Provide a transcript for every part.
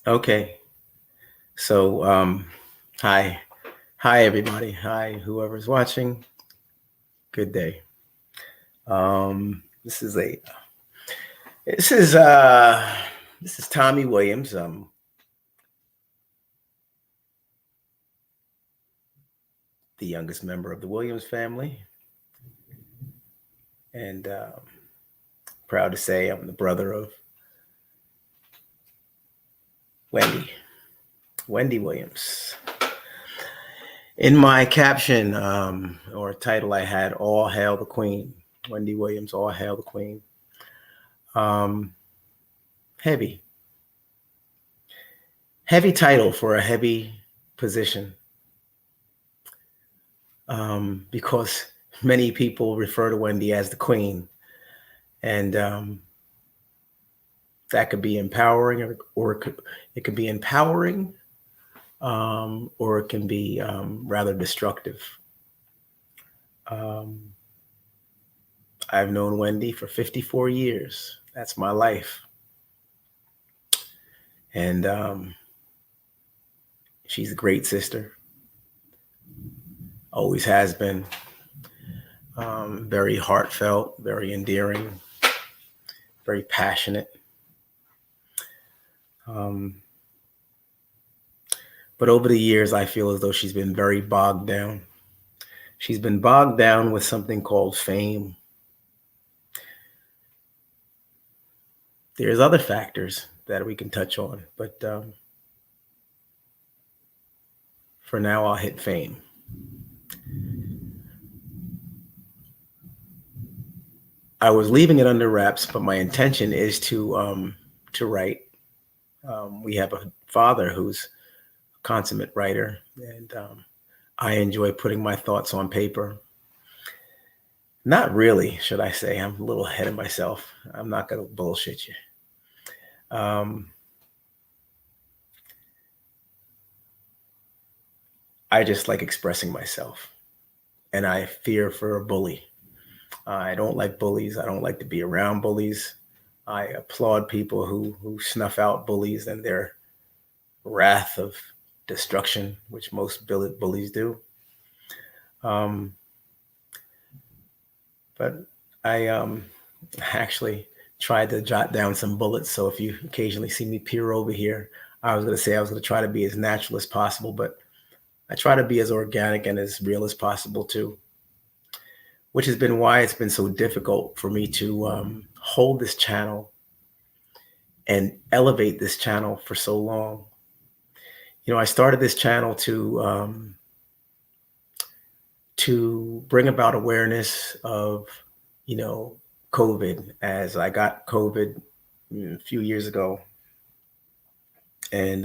Okay. So, hi. Hi, everybody. Hi, whoever's watching. Good day. This is a this is this is Tommy Williams, the youngest member of the Williams family, and proud to say I'm the brother of Wendy, Wendy Williams. In my caption or title, I had "All Hail the Queen." Wendy Williams, All Hail the Queen. Um, heavy, heavy title for a heavy position. Because many people refer to Wendy as the queen, and that could be empowering, or it could be empowering, or it can be rather destructive. Um, I've known Wendy for 54 years. That's my life, and she's a great sister. Always has been. Very heartfelt, very endearing, very passionate. Um, but over the years, I feel as though she's been very bogged down. She's been bogged down with something called fame. There's other factors that we can touch on, but for now, I'll hit fame. I was leaving it under wraps, but my intention is to write. We have a father who's a consummate writer, and I enjoy putting my thoughts on paper. Not really, should I say? I'm a little ahead of myself. I'm not going to bullshit you. I just like expressing myself, and I fear for a bully. I don't like bullies. I don't like to be around bullies. I applaud people who snuff out bullies and their wrath of destruction, which most bullies do. Um, but I actually tried to jot down some bullets. So if you occasionally see me peer over here, I was going to say I was going to try to be as natural as possible, but I try to be as organic and as real as possible too, which has been why it's been so difficult for me to hold this channel and elevate this channel for so long. You know, I started this channel to bring about awareness of, you know, COVID, as I got COVID a few years ago and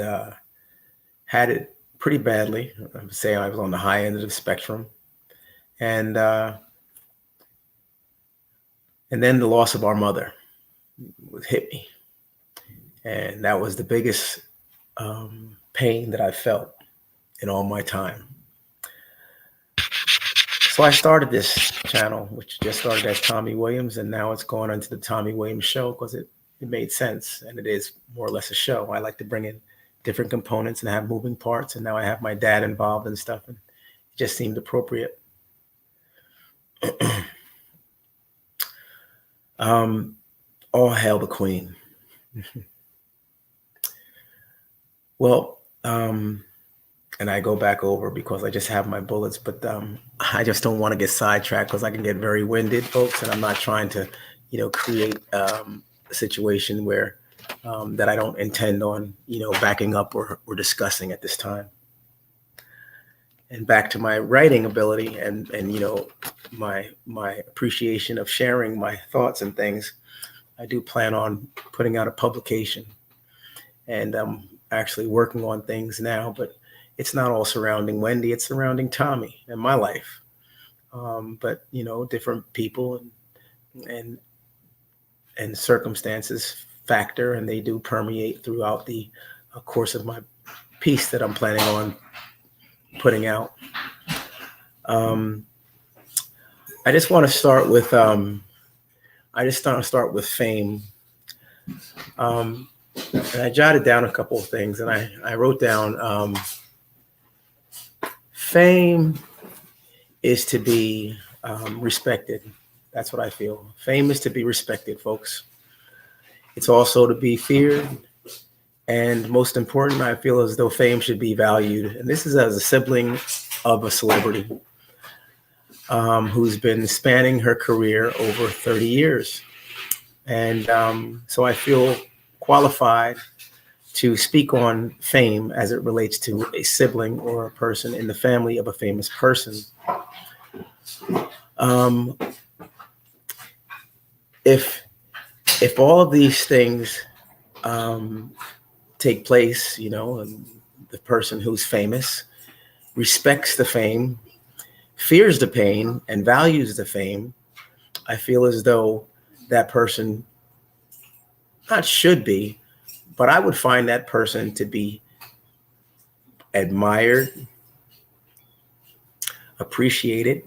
had it pretty badly. I would say I was on the high end of the spectrum, and then the loss of our mother hit me, and that was the biggest pain that I felt in all my time. So I started this channel, which just started as Tommy Williams, and now it's gone into the Tommy Williams Show because it made sense, and it is more or less a show. I like to bring in different components and have moving parts, and now I have my dad involved and stuff, and it just seemed appropriate. All hail the queen. Well, and I go back over because I just have my bullets, but I just don't want to get sidetracked because I can get very winded, folks, and I'm not trying to, you know, create a situation where that I don't intend on, you know, backing up or discussing at this time. And back to my writing ability and you know, my appreciation of sharing my thoughts and things. I do plan on putting out a publication, and I'm actually working on things now, but it's not all surrounding Wendy. It's surrounding Tommy and my life. But you know, different people and and circumstances factor, and they do permeate throughout the course of my piece that I'm planning on putting out. Um, I just want to start with I just want to start with fame. And I jotted down a couple of things, and I wrote down fame is to be respected. That's what I feel. Fame is to be respected, folks. It's also to be feared. And most important, I feel as though fame should be valued. And this is as a sibling of a celebrity who's been spanning her career over 30 years. And so I feel qualified to speak on fame as it relates to a sibling or a person in the family of a famous person. If all of these things take place, and the person who's famous respects the fame, fears the pain, and values the fame, I feel as though that person not should be, but I would find that person to be admired, appreciated,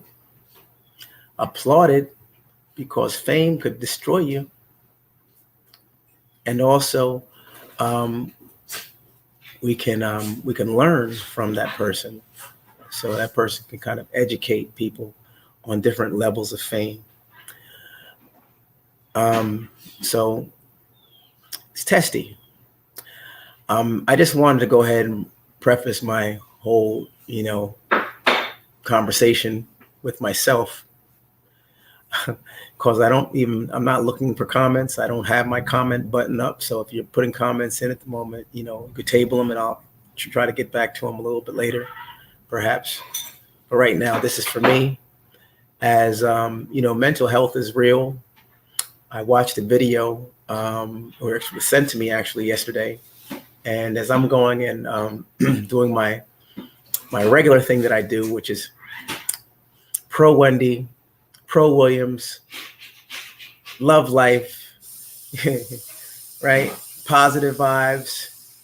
applauded, because fame could destroy you. And also, we can learn from that person, so that person can kind of educate people on different levels of fame. So it's testy. I just wanted to go ahead and preface my whole, conversation with myself, because I'm not looking for comments. I don't have my comment button up. So if you're putting comments in at the moment, you could table them and I'll try to get back to them a little bit later, perhaps. But right now, this is for me. As, mental health is real. I watched a video, or it was sent to me actually yesterday. And as I'm going and doing my regular thing that I do, which is pro Wendy, pro Williams, love life, right? Positive vibes,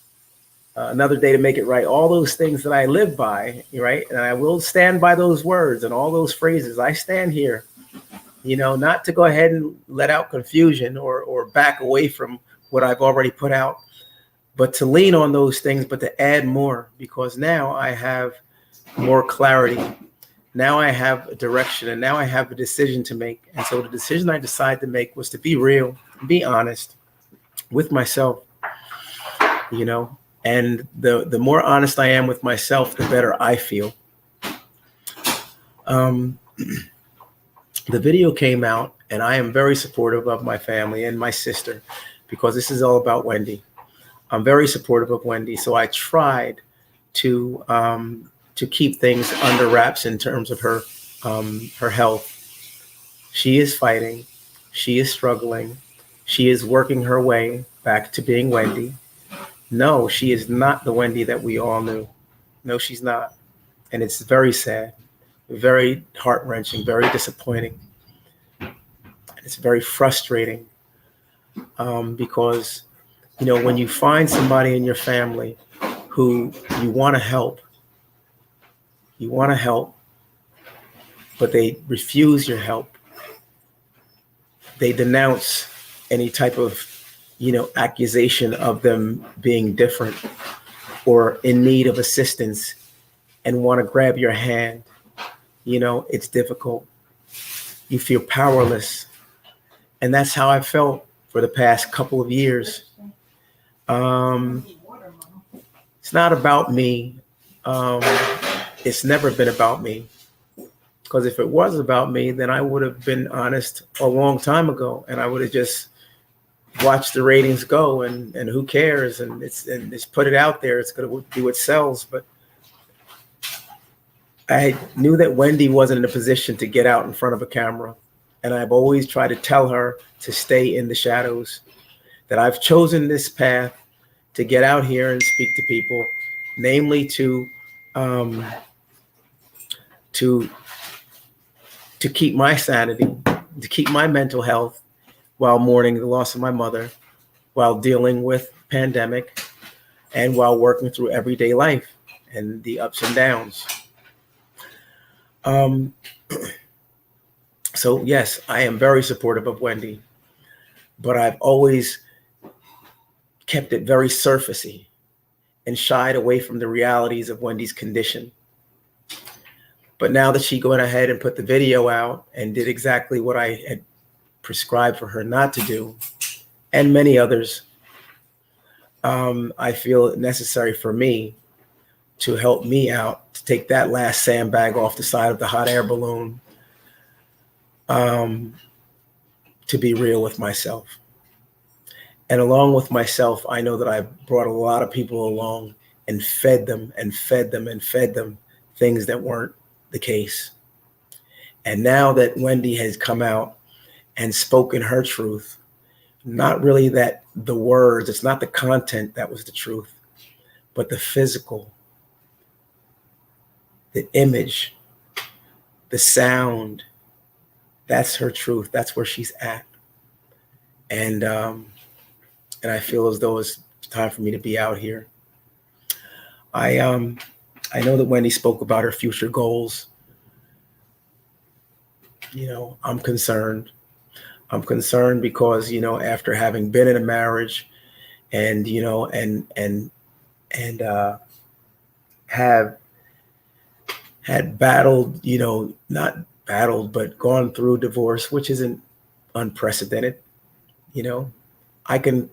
another day to make it right. All those things that I live by, right? And I will stand by those words and all those phrases. I stand here, not to go ahead and let out confusion or back away from what I've already put out, but to lean on those things, but to add more, because now I have more clarity. Now I have a direction, and now I have a decision to make. And so the decision I decided to make was to be real, be honest with myself, and the more honest I am with myself, the better I feel. The video came out, and I am very supportive of my family and my sister, because this is all about Wendy. I'm very supportive of Wendy. So I tried to keep things under wraps in terms of her health. She is fighting. She is struggling. She is working her way back to being Wendy. No, she is not the Wendy that we all knew. No, she's not. And it's very sad, very heart-wrenching, very disappointing. It's very frustrating because, when you find somebody in your family who you want to help, but they refuse your help. They denounce any type of, accusation of them being different or in need of assistance and want to grab your hand. It's difficult. You feel powerless. And that's how I felt for the past couple of years. It's not about me. It's never been about me. Because if it was about me, then I would have been honest a long time ago, and I would have just watched the ratings go, and who cares? And it's put it out there. It's going to do what sells. But I knew that Wendy wasn't in a position to get out in front of a camera, and I've always tried to tell her to stay in the shadows. That I've chosen this path to get out here and speak to people, namely to keep my sanity, to keep my mental health while mourning the loss of my mother, while dealing with pandemic, and while working through everyday life and the ups and downs. So yes, I am very supportive of Wendy, but I've always kept it very surfacey and shied away from the realities of Wendy's condition. But now that she went ahead and put the video out and did exactly what I had prescribed for her not to do, and many others, I feel it necessary for me to help me out, to take that last sandbag off the side of the hot air balloon, to be real with myself. And along with myself, I know that I've brought a lot of people along and fed them and fed them and fed them things that weren't the case. And now that Wendy has come out and spoken her truth, not really that the words, it's not the content that was the truth, but the physical, the image, the sound, that's her truth. That's where she's at. And I feel as though it's time for me to be out here. I know that Wendy spoke about her future goals. You know, I'm concerned. I'm concerned because, you know, after having been in a marriage and, you know, and have had battled, you know, not battled, but gone through divorce, which isn't unprecedented. You know, I can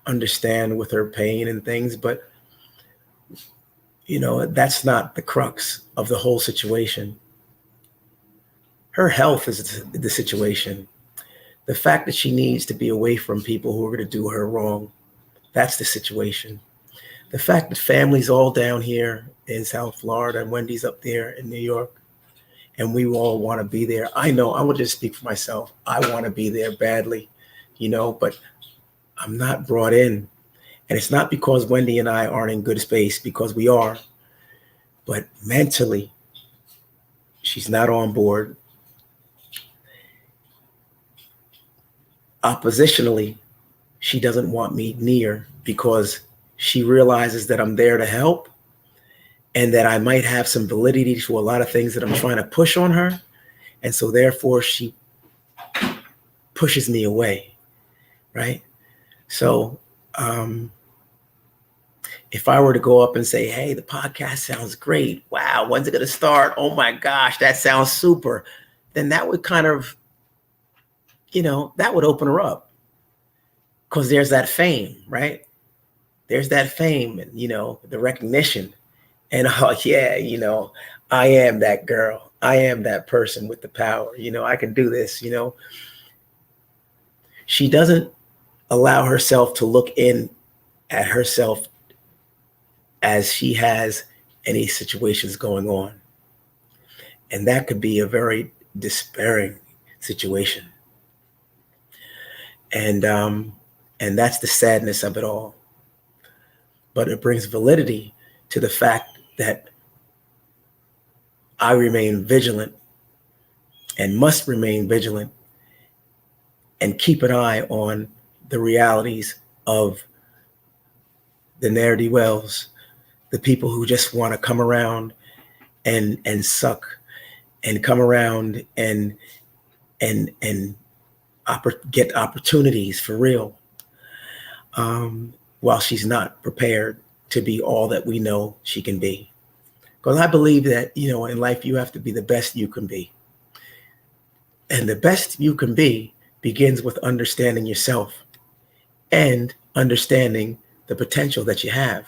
understand with her pain and things, but, you know, that's not the crux of the whole situation. Her health is the situation. The fact that she needs to be away from people who are going to do her wrong, that's the situation. The fact that family's all down here in South Florida and Wendy's up there in New York, and we all want to be there. I know, I would just speak for myself. I want to be there badly, you know, but I'm not brought in. And it's not because Wendy and I aren't in good space, because we are, but mentally, she's not on board. Oppositionally, she doesn't want me near because she realizes that I'm there to help and that I might have some validity to a lot of things that I'm trying to push on her. And so therefore she pushes me away, right? So if I were to go up and say, hey, the podcast sounds great. Wow, when's it going to start? Oh my gosh, that sounds super. Then that would kind of, you know, that would open her up because there's that fame, right? There's that fame and, you know, the recognition. And oh yeah, you know, I am that girl. I am that person with the power. You know, I can do this, you know. She doesn't allow herself to look in at herself as she has any situations going on. And that could be a very despairing situation. And that's the sadness of it all. But it brings validity to the fact that I remain vigilant and must remain vigilant and keep an eye on the realities of the ne'er-do-wells, the people who just want to come around and suck and come around and get opportunities for real, while she's not prepared to be all that we know she can be. Because I believe that, you know, in life, you have to be the best you can be. And the best you can be begins with understanding yourself and understanding the potential that you have.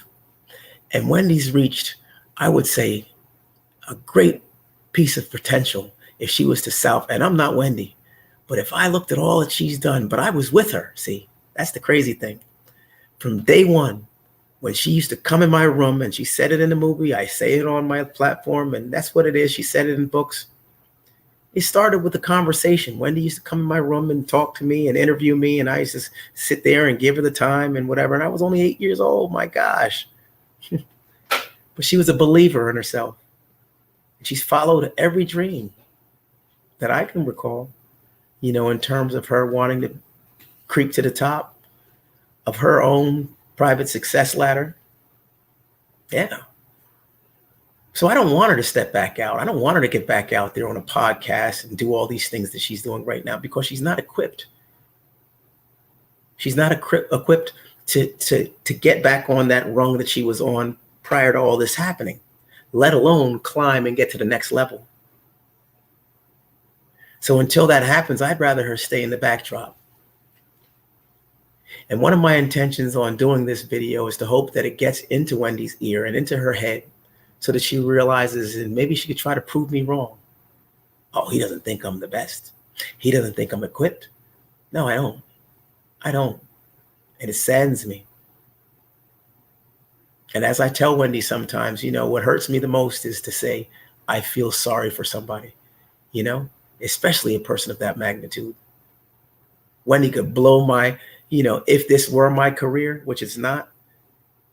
And Wendy's reached, I would say, a great piece of potential if she was to self, and I'm not Wendy, but if I looked at all that she's done, but I was with her, see, that's the crazy thing. From day one, when she used to come in my room and she said it in the movie, I say it on my platform, and that's what it is. She said it in books. It started with a conversation. Wendy used to come in my room and talk to me and interview me, and I used to sit there and give her the time and whatever. And I was only 8 years old. My gosh. But she was a believer in herself. And she's followed every dream that I can recall, you know, in terms of her wanting to creep to the top of her own private success ladder. Yeah. So I don't want her to step back out. I don't want her to get back out there on a podcast and do all these things that she's doing right now because she's not equipped. She's not equipped to get back on that rung that she was on prior to all this happening, let alone climb and get to the next level. So until that happens, I'd rather her stay in the backdrop. And one of my intentions on doing this video is to hope that it gets into Wendy's ear and into her head so that she realizes, and maybe she could try to prove me wrong. Oh, he doesn't think I'm the best. He doesn't think I'm equipped. No, I don't. I don't. And it saddens me. And as I tell Wendy sometimes, what hurts me the most is to say, I feel sorry for somebody, especially a person of that magnitude. Wendy could blow my, if this were my career, which it's not,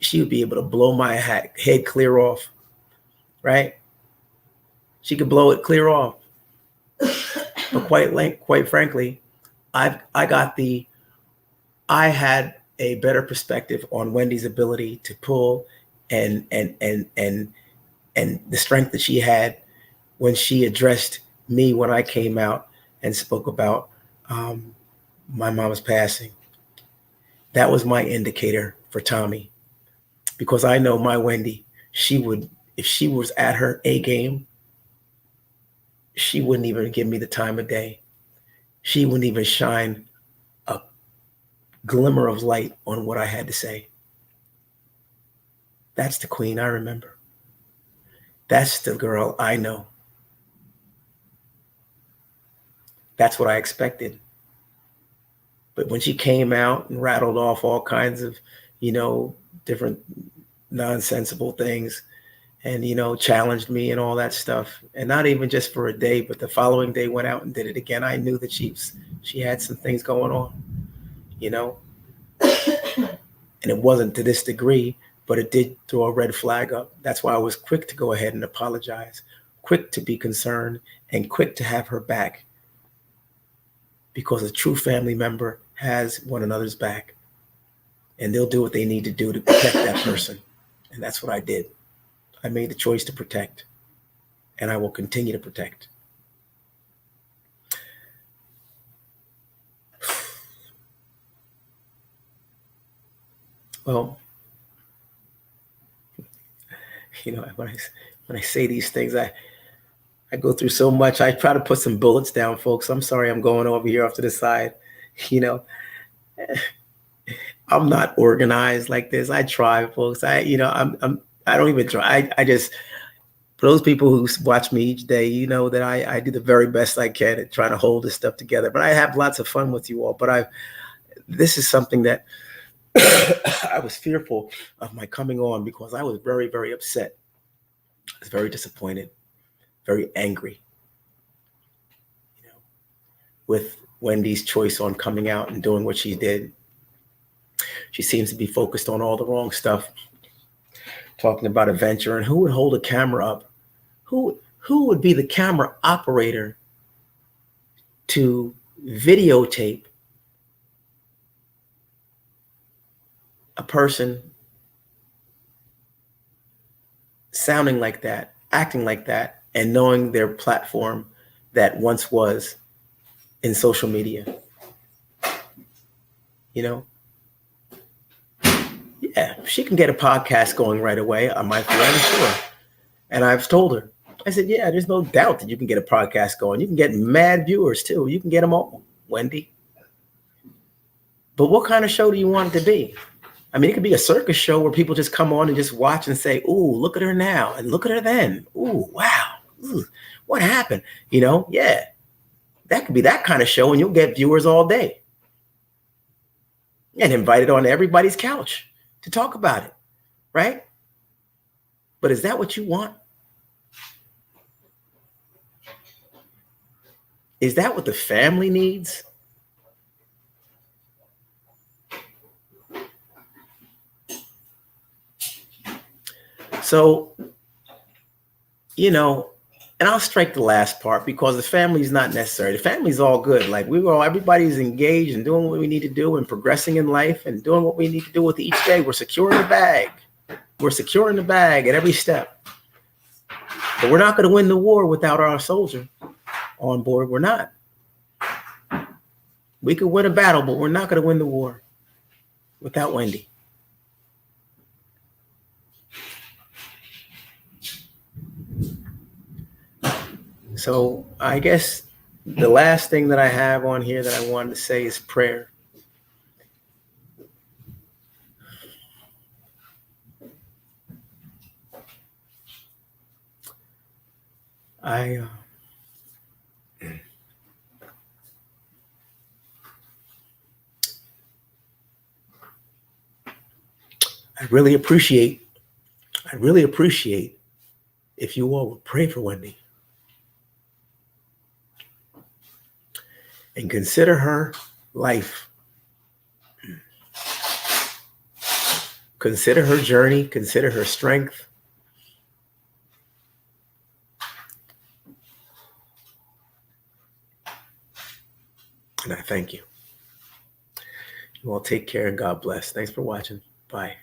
she would be able to blow my head clear off, right? She could blow it clear off. But quite frankly, I had a better perspective on Wendy's ability to pull and the strength that she had when she addressed me when I came out and spoke about my mom's passing. That was my indicator for Tommy, because I know my Wendy, if she was at her A game, she wouldn't even give me the time of day. She wouldn't even shine a glimmer of light on what I had to say. That's the queen I remember. That's the girl I know. That's what I expected. But when she came out and rattled off all kinds of, different nonsensical things and, challenged me and all that stuff, and not even just for a day, but the following day went out and did it again, I knew that she had some things going on, and it wasn't to this degree, but it did throw a red flag up. That's why I was quick to go ahead and apologize, quick to be concerned, and quick to have her back, because a true family member has one another's back, and they'll do what they need to do to protect that person. And that's what I did. I made the choice to protect, and I will continue to protect. Well, when I say these things, I go through so much. I try to put some bullets down, folks. I'm sorry, I'm going over here off to the side. I'm not organized like this. I try, folks. I don't even try. I just, for those people who watch me each day, that I do the very best I can at trying to hold this stuff together. But I have lots of fun with you all. But this is something that I was fearful of my coming on, because I was very, very upset. I was very disappointed, very angry, with Wendy's choice on coming out and doing what she did. She seems to be focused on all the wrong stuff, talking about a venture, and who would hold a camera up? Who would be the camera operator to videotape a person sounding like that, acting like that, and knowing their platform that once was in social media? Yeah, she can get a podcast going right away, my friend, sure. And I've told her, I said, yeah, there's no doubt that you can get a podcast going. You can get mad viewers too. You can get them all, Wendy. But what kind of show do you want it to be? I mean, it could be a circus show where people just come on and just watch and say, ooh, look at her now and look at her then. Ooh, wow. Ooh, what happened? Yeah, that could be that kind of show, and you'll get viewers all day and invited on everybody's couch to talk about it, right? But is that what you want? Is that what the family needs? So, and I'll strike the last part, because the family's not necessary. The family's all good. Like everybody's engaged and doing what we need to do and progressing in life and doing what we need to do with each day. We're securing the bag. We're securing the bag at every step. But we're not going to win the war without our soldier on board. We're not. We could win a battle, but we're not going to win the war. without Wendy. So I guess the last thing that I have on here that I wanted to say is prayer. I really appreciate if you all would pray for Wendy and consider her life. Consider her journey, consider her strength. And I thank you. You all take care and God bless. Thanks for watching. Bye.